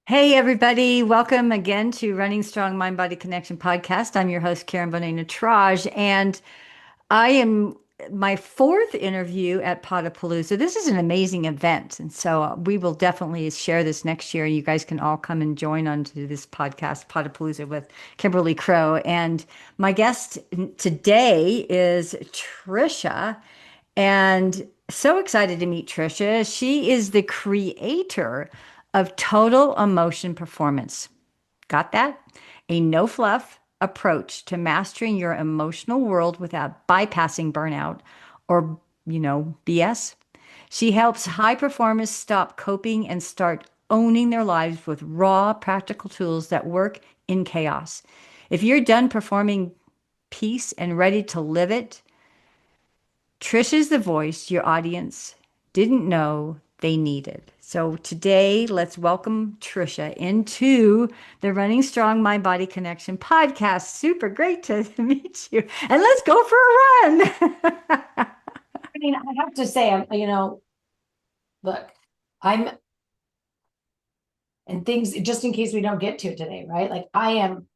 Hey, everybody. Welcome again to Running Strong Mind Body Connection podcast. I'm your host, Karen Bonet Nataraj, and I am my fourth interview at Podapalooza. This is an amazing event. And so we will definitely share this next year. You guys can all come and join onto this podcast, Podapalooza, with Kimberly Crow. And my guest today is Trisha. And so excited to meet Trisha. She is the creator of Total Emotion Performance. Got that? A no fluff approach to mastering your emotional world without bypassing burnout or, BS. She helps high performers stop coping and start owning their lives with raw, practical tools that work in chaos. If you're done performing peace and ready to live it, Trisha's the voice your audience didn't know they needed. So today, let's welcome Trisha into the Running Strong Mind Body Connection podcast. Super great to meet you. And let's go for a run. I have to say, look, I'm, and things, just in case we don't get to it today, right? Like, I am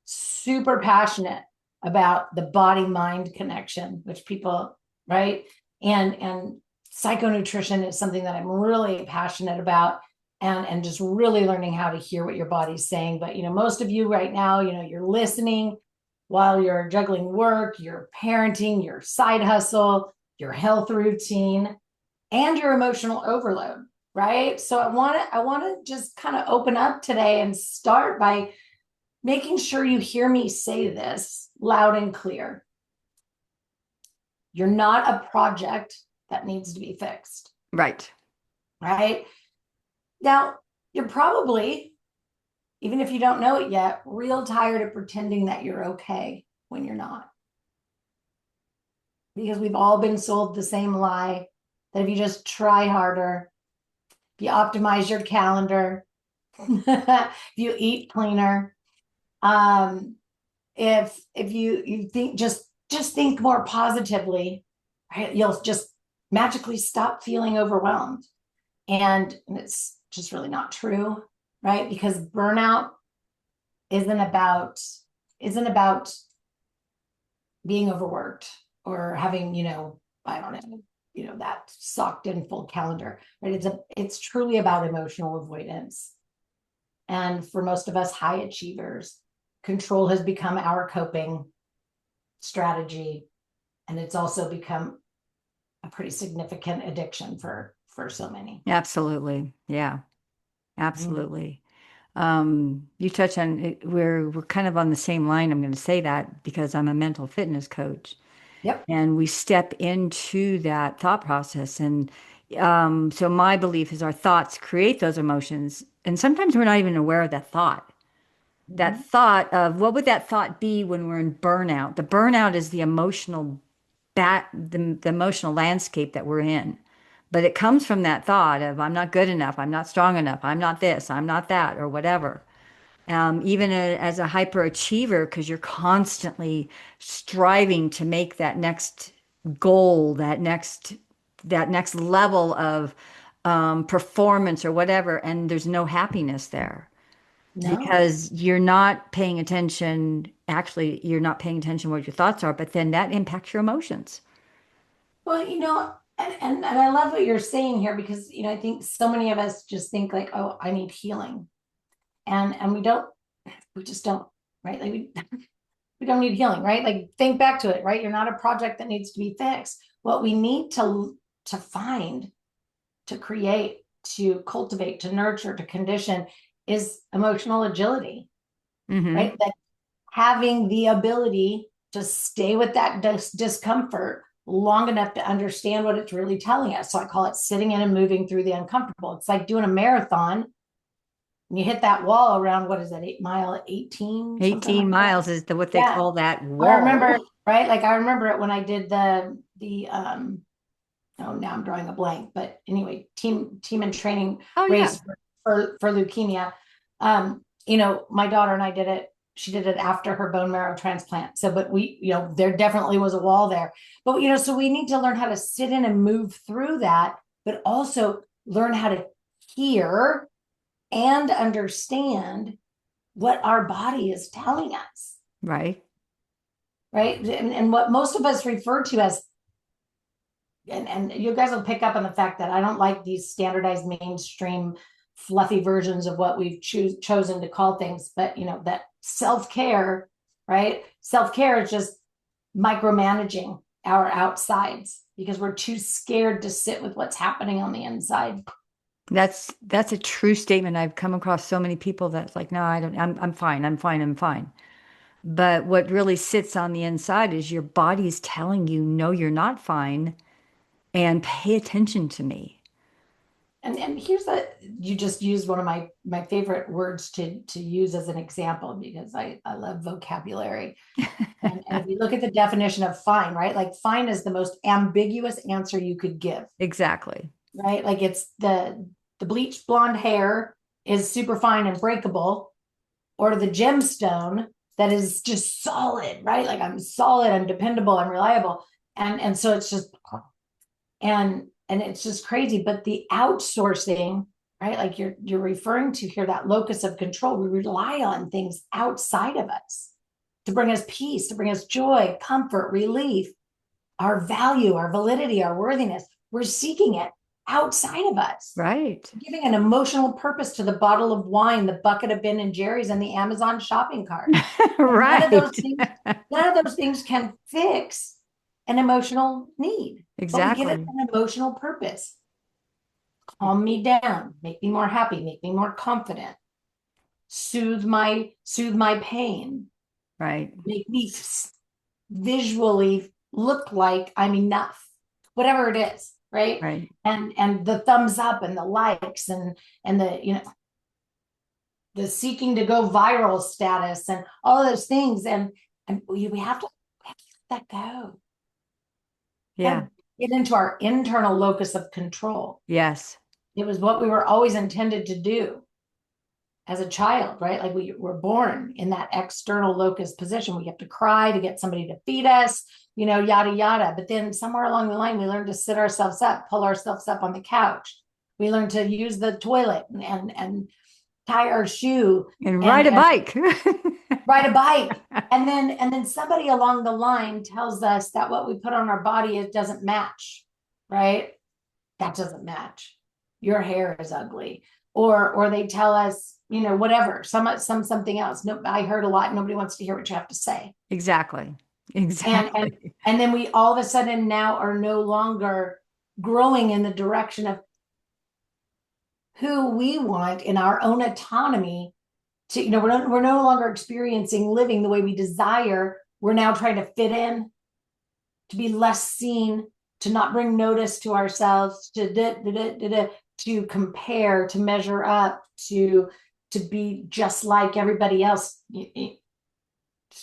super passionate about the body mind connection, which people, right? And psychonutrition is something that I'm really passionate about, and just really learning how to hear what your body's saying. But, most of you right now, you're listening while you're juggling work, your parenting, your side hustle, your health routine, and your emotional overload, right? So I want to just kind of open up today and start by making sure you hear me say this loud and clear. You're not a project that needs to be fixed, Right. right? Now, you're probably, even if you don't know it yet, real tired of pretending that you're okay when you're not. Because we've all been sold the same lie that if you just try harder, if you optimize your calendar, if you eat cleaner, if you think just think more positively, right, you'll just magically stop feeling overwhelmed. And it's just really not true, right? Because burnout isn't about isn't about being overworked or having, I don't know, that socked in full calendar, right? It's truly about emotional avoidance. And for most of us high achievers, control has become our coping strategy. And it's also become a pretty significant addiction for so many. Absolutely. Yeah, Mhm. absolutely. You touch on it, we're kind of on the same line. I'm going to say that because I'm a mental fitness coach. Yep. And we step into that thought process. And so my belief is our thoughts create those emotions. And sometimes we're not even aware of that thought. That Mhm. thought of what would that thought be when we're in burnout? The burnout is the emotional the emotional landscape that we're in. But it comes from that thought of I'm not good enough, I'm not strong enough, I'm not this, I'm not that, or whatever. Even as a hyperachiever, because you're constantly striving to make that next goal, that next level of performance or whatever, and there's no happiness there No. because you're not paying attention. Actually, you're not paying attention what your thoughts are, but then that impacts your emotions. Well, and I love what you're saying here because, I think so many of us just think like, oh, I need healing. And we just don't, right? Like we don't need healing, right? Like think back to it, right? You're not a project that needs to be fixed. What we need to find, to create, to cultivate, to nurture, to condition is emotional agility, Hmm. right? That having the ability to stay with that discomfort long enough to understand what it's really telling us. So I call it sitting in and moving through the uncomfortable. It's like doing a marathon and you hit that wall around, what is that, 8 mile, 18, something 18 like that. miles is what they Yeah. call that I remember, wall. right? Like I remember it when I did the oh, now I'm drawing a blank, but anyway, team and training Oh, yeah. race for leukemia. My daughter and I did it. She did it after her bone marrow transplant. So, but we, there definitely was a wall there. But so we need to learn how to sit in and move through that, but also learn how to hear and understand what our body is telling us, Right. right? And what most of us refer to as, and you guys will pick up on the fact that I don't like these standardized mainstream fluffy versions of what we've chosen to call things, but that self-care, right? Self-care is just micromanaging our outsides because we're too scared to sit with what's happening on the inside. That's a true statement. I've come across so many people that's like, no, I don't, I'm fine, I'm fine, I'm fine. But what really sits on the inside is your body's telling you, no, you're not fine, and pay attention to me. And here's that you just used one of my favorite words to use as an example because I love vocabulary. And if you look at the definition of fine, right? Like fine is the most ambiguous answer you could give, Exactly. right? Like it's the bleached blonde hair is super fine and breakable, or the gemstone that is just solid, right? Like I'm solid, I'm dependable, I'm reliable. And so it's just and it's just crazy. But the outsourcing, right? Like you're referring to here, that locus of control. We rely on things outside of us to bring us peace, to bring us joy, comfort, relief, our value, our validity, our worthiness. We're seeking it outside of us, Right. giving an emotional purpose to the bottle of wine, the bucket of Ben and Jerry's, and the Amazon shopping cart. And Right. none of those things can fix an emotional need, but we give it Exactly. an emotional purpose. Calm me down, make me more happy, make me more confident, soothe my pain, Right. make me visually look like I'm enough, whatever it is, right? Right. And the thumbs up and the likes and the seeking to go viral status and all of those things. And we have to let that go. Got Yeah. to get into our internal locus of control. Yes. It was what we were always intended to do as a child, right? Like we were born in that external locus position. We have to cry to get somebody to feed us, yada, yada. But then somewhere along the line, we learned to sit ourselves up, pull ourselves up on the couch. We learned to use the toilet and tie our shoe And ride a and bike. ride a bike. And then somebody along the line tells us that what we put on our body, it doesn't match, right? That doesn't match. Your hair is ugly. Or they tell us, whatever, something else. No, I heard a lot. Nobody wants to hear what you have to say. Exactly. And and Exactly. and then we all of a sudden now are no longer growing in the direction of who we want in our own autonomy to, we're no longer experiencing living the way we desire. We're now trying to fit in, to be less seen, to not bring notice to ourselves, to compare, to measure up, to be just like everybody else. It's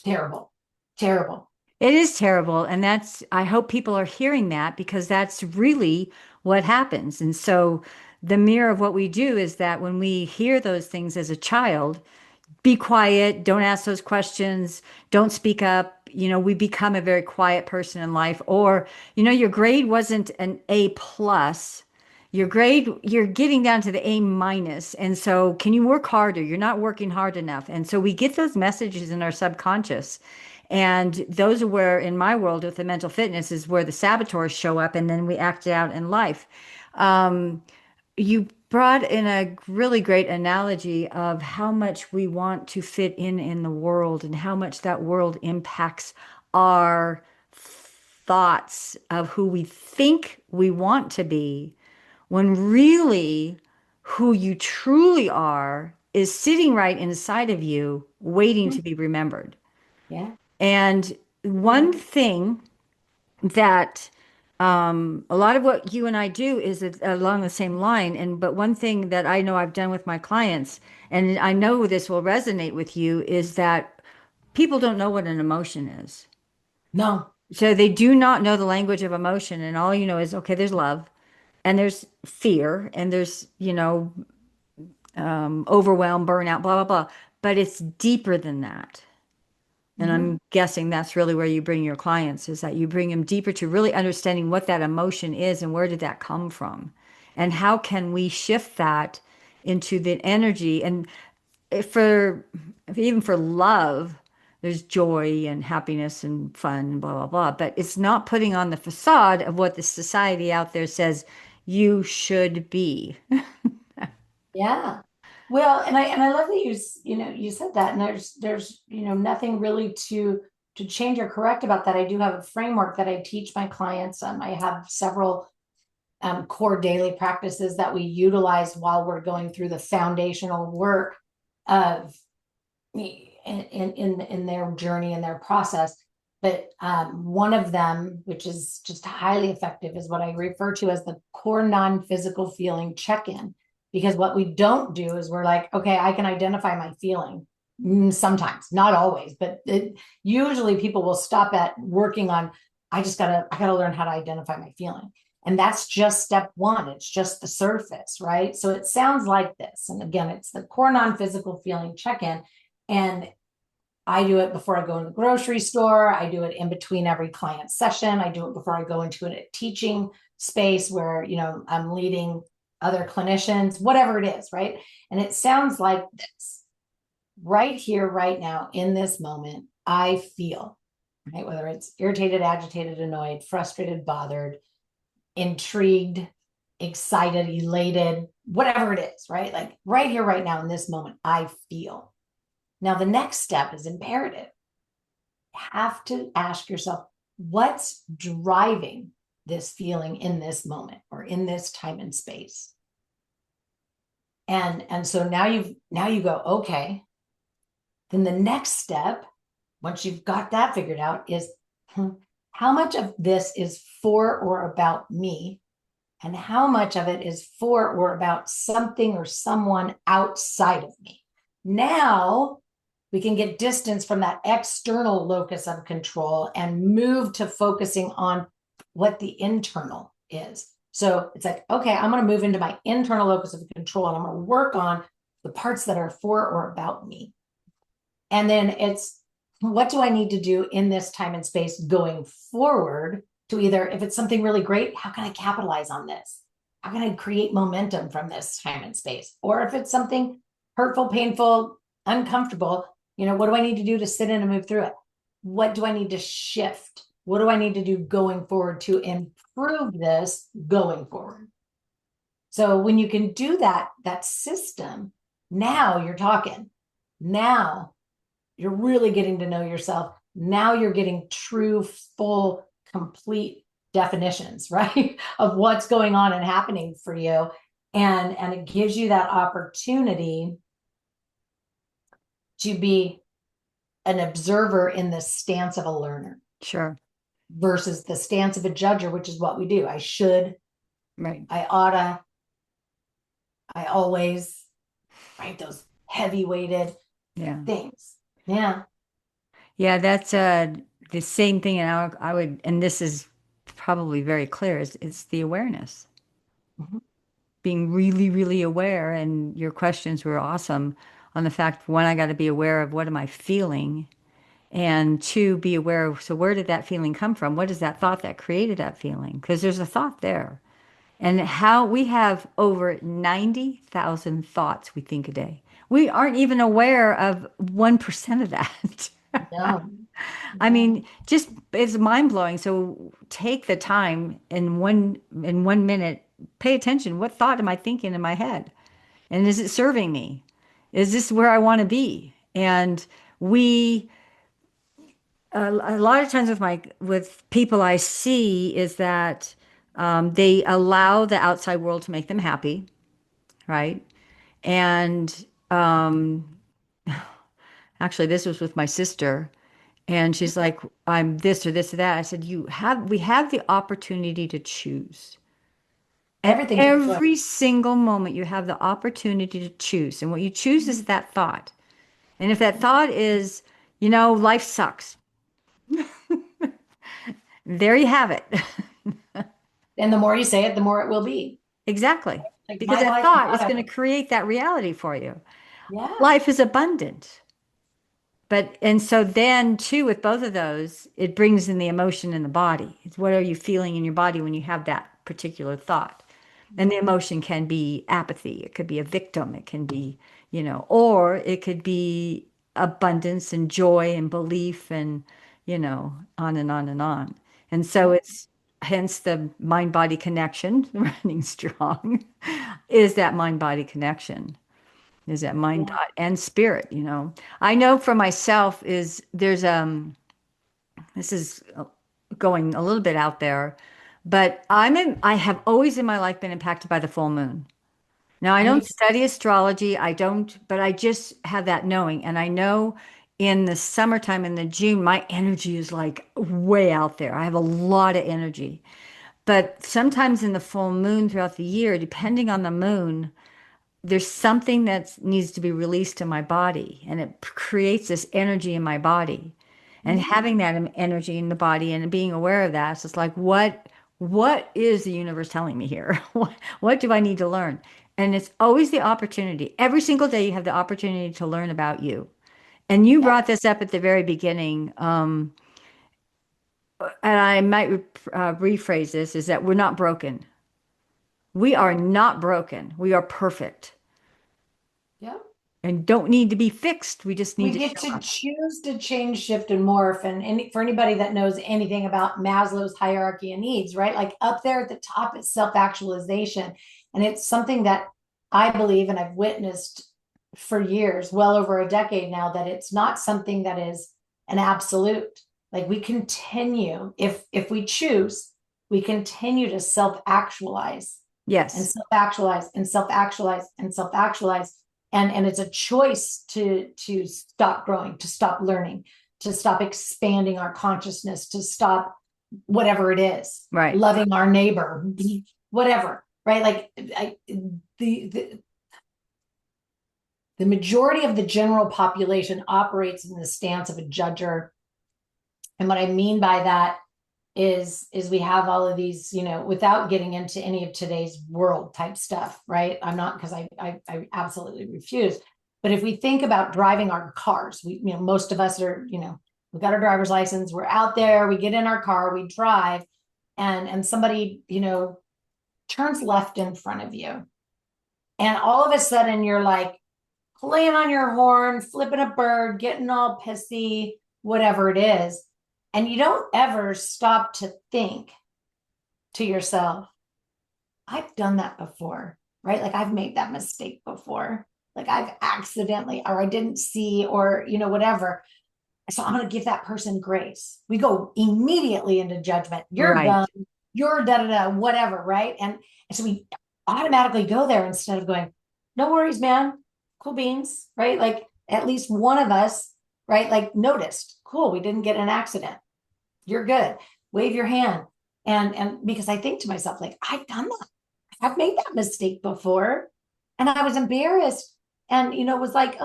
terrible, terrible. It is terrible. And I hope people are hearing that because that's really what happens. And so the mirror of what we do is that when we hear those things as a child, be quiet, don't ask those questions, don't speak up. We become a very quiet person in life. Or, your grade wasn't an A plus. Your grade, you're getting down to the A minus. And so, can you work harder? You're not working hard enough. And so, we get those messages in our subconscious. And those are where, in my world, with the mental fitness, is where the saboteurs show up and then we act it out in life. Um, you brought in a really great analogy of how much we want to fit in the world and how much that world impacts our thoughts of who we think we want to be, when really who you truly are is sitting right inside of you, waiting to be remembered. Yeah. And one thing that a lot of what you and I do is along the same line. But one thing that I know I've done with my clients, and I know this will resonate with you, is that people don't know what an emotion is. No. So they do not know the language of emotion, and all you know is, okay, there's love, and there's fear, and there's, overwhelm, burnout, blah, blah, blah. But it's deeper than that. And Mm-hmm. I'm guessing that's really where you bring your clients, is that you bring them deeper to really understanding what that emotion is and where did that come from? And how can we shift that into the energy. And for even for love, there's joy and happiness and fun and blah, blah, blah. But it's not putting on the facade of what the society out there says you should be. Yeah. Well, and I love that you said that, and there's nothing really to change or correct about that. I do have a framework that I teach my clients. I have several core daily practices that we utilize while we're going through the foundational work of in their journey and their process. But one of them, which is just highly effective, is what I refer to as the core non-physical feeling check-in. Because what we don't do is we're like, okay, I can identify my feeling. Sometimes, not always, but usually people will stop at working on, I gotta learn how to identify my feeling. And that's just step one. It's just the surface, right? So it sounds like this. And again, it's the core non-physical feeling check-in. And I do it before I go in the grocery store. I do it in between every client session. I do it before I go into a teaching space where, I'm leading other clinicians, whatever it is, right? And it sounds like this. Right here, right now, in this moment, I feel, right? Whether it's irritated, agitated, annoyed, frustrated, bothered, intrigued, excited, elated, whatever it is, right? Like right here, right now, in this moment, I feel. Now, the next step is imperative. You have to ask yourself, what's driving this feeling in this moment or in this time and space? And so now you go, okay. Then the next step, once you've got that figured out, is how much of this is for or about me, and how much of it is for or about something or someone outside of me. Now we can get distance from that external locus of control and move to focusing on what the internal is. So it's like, okay, I'm going to move into my internal locus of control, and I'm going to work on the parts that are for or about me. And then it's, what do I need to do in this time and space going forward to either, if it's something really great, how can I capitalize on this? How can I create momentum from this time and space? Or if it's something hurtful, painful, uncomfortable, what do I need to do to sit in and move through it? What do I need to shift? What do I need to do going forward to improve this going forward? So when you can do that system, now you're talking. Now you're really getting to know yourself. Now you're getting true, full, complete definitions, right? Of what's going on and happening for you. And it gives you that opportunity to be an observer in the stance of a learner. Sure. Versus the stance of a judger, which is what we do. I should, Right. I oughta, I always, right? Those heavy weighted Yeah. things. Yeah. Yeah, that's the same thing. And I would, and this is probably very clear, is it's the awareness, Mhm. being really, really aware. And your questions were awesome on the fact, one, I got to be aware of what am I feeling? And two, be aware of, so where did that feeling come from? What is that thought that created that feeling? Because there's a thought there. And how we have over 90,000 thoughts we think a day. We aren't even aware of 1% of that. No. I No. mean, just it's mind blowing. So take the time in 1 minute, pay attention. What thought am I thinking in my head? And is it serving me? Is this where I want to be? And we a lot of times with people I see is that they allow the outside world to make them happy, right? And actually, this was with my sister. And she's like, I'm this or this or that. I said, we have the opportunity to choose. At Everything's a choice. every single moment, you have the opportunity to choose. And what you choose is that thought. And if that thought is, life sucks, there you have it. And the more you say it, the more it will be. Exactly. Like Because my that life is thought not is going a, to create that reality for you. yeah. Life is abundant. And so then too, with both of those, it brings in the emotion in the body. It's what are you feeling in your body when you have that particular thought? And the emotion can be apathy. It could be a victim. It can be, or it could be abundance and joy and belief and, on and on and on. And so Yeah. it's hence the mind-body connection, running strong, is that mind-body connection, is that mind Yeah. body and spirit. I know for myself is there's this is going a little bit out there, but I have always in my life been impacted by the full moon. Now, I don't Me study astrology. I don't, but I just have that knowing. And I know in the summertime, in the June, my energy is like way out there. I have a lot of energy. But sometimes in the full moon throughout the year, depending on the moon, there's something that needs to be released in my body, and it creates this energy in my body. And too. having that energy in the body and being aware of that, it's just like, what is the universe telling me here? What do I need to learn? And it's always the opportunity. Every single day, you have the opportunity to learn about you. And you Yep. brought this up at the very beginning, and I might rephrase this: is that we're not broken. We are not broken. We are perfect Yep. and don't need to be fixed. We just need We to get show to up. choose to change, shift, and morph. And for anybody that knows anything about Maslow's hierarchy of needs, right? Like up there at the top is self-actualization. And it's something that I believe and I've witnessed for years, well over a decade now, that it's not something that is an absolute. Like we continue, if we choose, we continue to self-actualize and Yes, self-actualize and self-actualize and self-actualize, and it's a choice to stop growing, to stop learning, to stop expanding our consciousness, to stop whatever it is, right. loving our neighbor, whatever, right? Like the the majority of the general population operates in the stance of a judger. And what I mean by that is we have all of these, without getting into any of today's world type stuff, right? I'm not, because I absolutely refuse. But if we think about driving our cars, most of us are, we got our driver's license, we're out there, we get in our car, we drive, and somebody, turns left in front of you. And all of a sudden you're like playing on your horn, flipping a bird, getting all pissy, whatever it is. And you don't ever stop to think to yourself, I've done that before, right? Like I've made that mistake before. Like I've accidentally, or I didn't see, or, whatever. So I'm going to give that person grace. We go immediately into judgment. You're Right. done. You're da da da, whatever, right? And so we automatically go there instead of going, no worries, man. Cool beans, right? Like at least one of us, right? Like noticed, cool, we didn't get in an accident. You're good. Wave your hand. And because I think to myself, like, I've done that. I've made that mistake before. And I was embarrassed and, was like,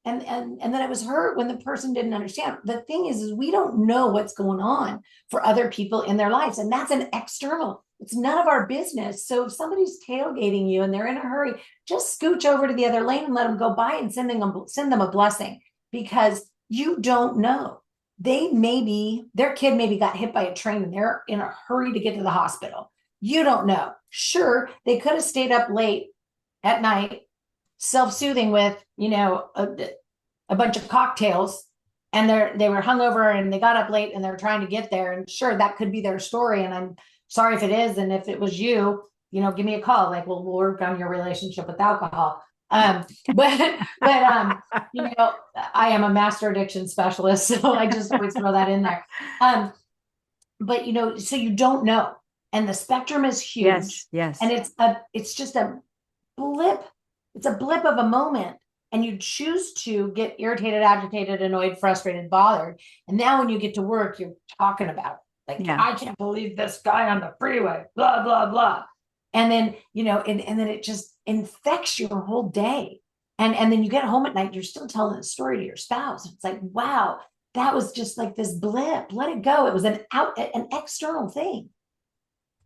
and then I was hurt when the person didn't understand. The thing is we don't know what's going on for other people in their lives. And that's an external, it's none of our business. So if somebody's tailgating you and they're in a hurry, just scooch over to the other lane and let them go by and send them a blessing, because you don't know. Their kid maybe got hit by a train and they're in a hurry to get to the hospital. You don't know. Sure, they could have stayed up late at night, self-soothing with, a bunch of cocktails, and they were hungover and they got up late and they're trying to get there. And sure, that could be their story. And I'm sorry if it is. And if it was you, give me a call. Like, we'll work on your relationship with alcohol. But I am a master addiction specialist, so I just always throw that in there. But so you don't know, and the spectrum is Yes, huge, and yes. it's just a blip. It's a blip of a moment, and you choose to get irritated, agitated, annoyed, frustrated, bothered, and now when you get to work, you're talking about it. Like, Yeah. I can't believe this guy on the freeway, blah blah blah. And then and then it just infects your whole day. And then you get home at night, you're still telling the story to your spouse. It's like, wow, that was just like this blip. Let it go. It was an external thing,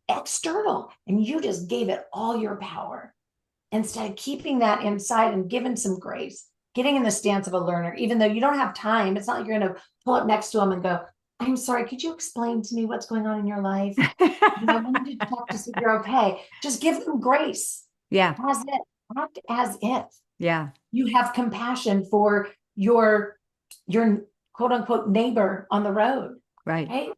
external, and you just gave it all your power instead of keeping that inside and giving some grace, getting in the stance of a learner, even though you don't have time. It's not like you're going to pull up next to them and go, I'm sorry, could you explain to me what's going on in your life? I wanted to check to see if you're okay. Just give them grace Yeah. as if, act as if Yeah. you have compassion for your your quote unquote neighbor on the road, Right. right?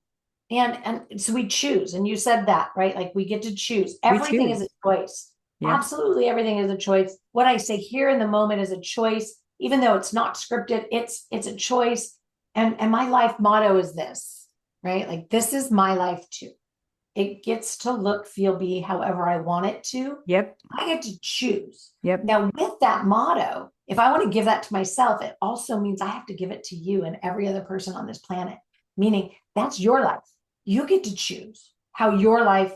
And so we choose, and you said that, right? Like we get to choose. We Everything is a choose. choice. Yep. Absolutely everything is a choice. What I say here in the moment is a choice, even though it's not scripted, it's a choice. And my life motto is this, right? Like this is my life too. It gets to look, feel, be however I want it to. Yep. I get to choose. Yep. Now, with that motto, if I want to give that to myself, it also means I have to give it to you and every other person on this planet, meaning that's your life. You get to choose how your life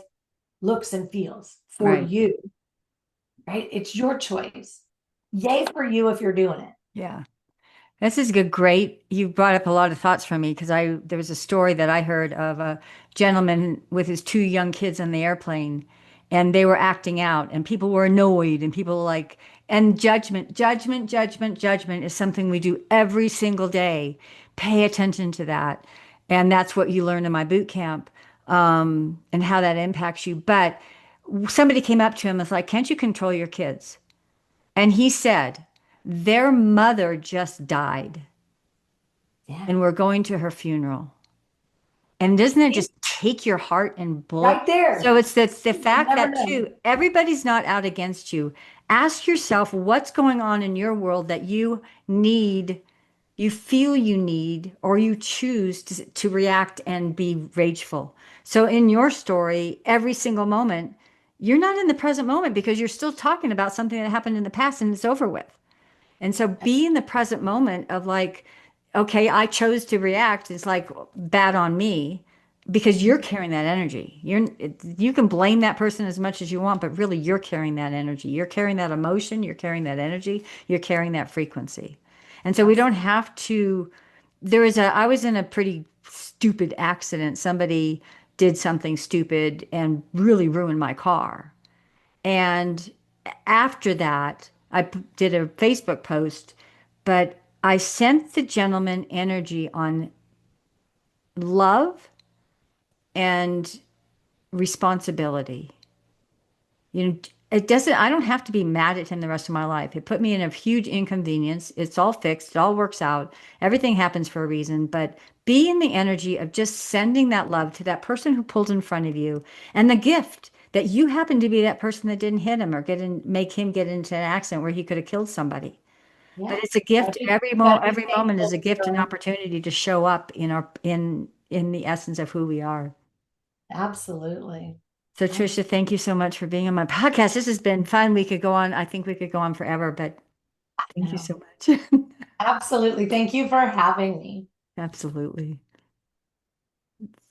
looks and feels for Right. you, right? It's your choice. Yay for you if you're doing it. Yeah. This is good. Great. You brought up a lot of thoughts for me because there was a story that I heard of a gentleman with his two young kids on the airplane, and they were acting out, and people were annoyed, and people were like, and judgment is something we do every single day. Pay attention to that, and that's what you learn in my boot camp, and how that impacts you. But somebody came up to him and was like, "Can't you control your kids?" And he said, "Their mother just died Yeah. and we're going to her funeral." And doesn't it just take your heart and blow? Right there. So it's the You fact never that know. too, everybody's not out against you. Ask yourself what's going on in your world that you need, you feel you need, or you choose to react and be rageful. So in your story, every single moment, you're not in the present moment because you're still talking about something that happened in the past and it's over with. And so be in the present moment of like, okay, I chose to react. It's like bad on me because you're carrying that energy. You can blame that person as much as you want, but really you're carrying that energy. You're carrying that emotion, you're carrying that energy, you're carrying that frequency. And so we don't Absolutely. have to I was in a pretty stupid accident. Somebody did something stupid and really ruined my car. And after that, did a Facebook post, but I sent the gentleman energy on love and responsibility. You know, it doesn't, I don't have to be mad at him the rest of my life. It put me in a huge inconvenience. It's all fixed, it all works out. Everything happens for a reason, but be in the energy of just sending that love to that person who pulled in front of you and the gift that you happen to be that person that didn't hit him or make him get into an accident where he could have killed somebody. But Yeah. it's a gift. Gotta be Every moment is thankful a gift and for opportunity to show up in in the essence of who we are. absolutely. So, Trisha, Absolutely. thank you so much for being on my podcast. This has been fun. We could go on. I think we could go on forever, but thank you No. so much. Absolutely. Thank you for having me. Absolutely.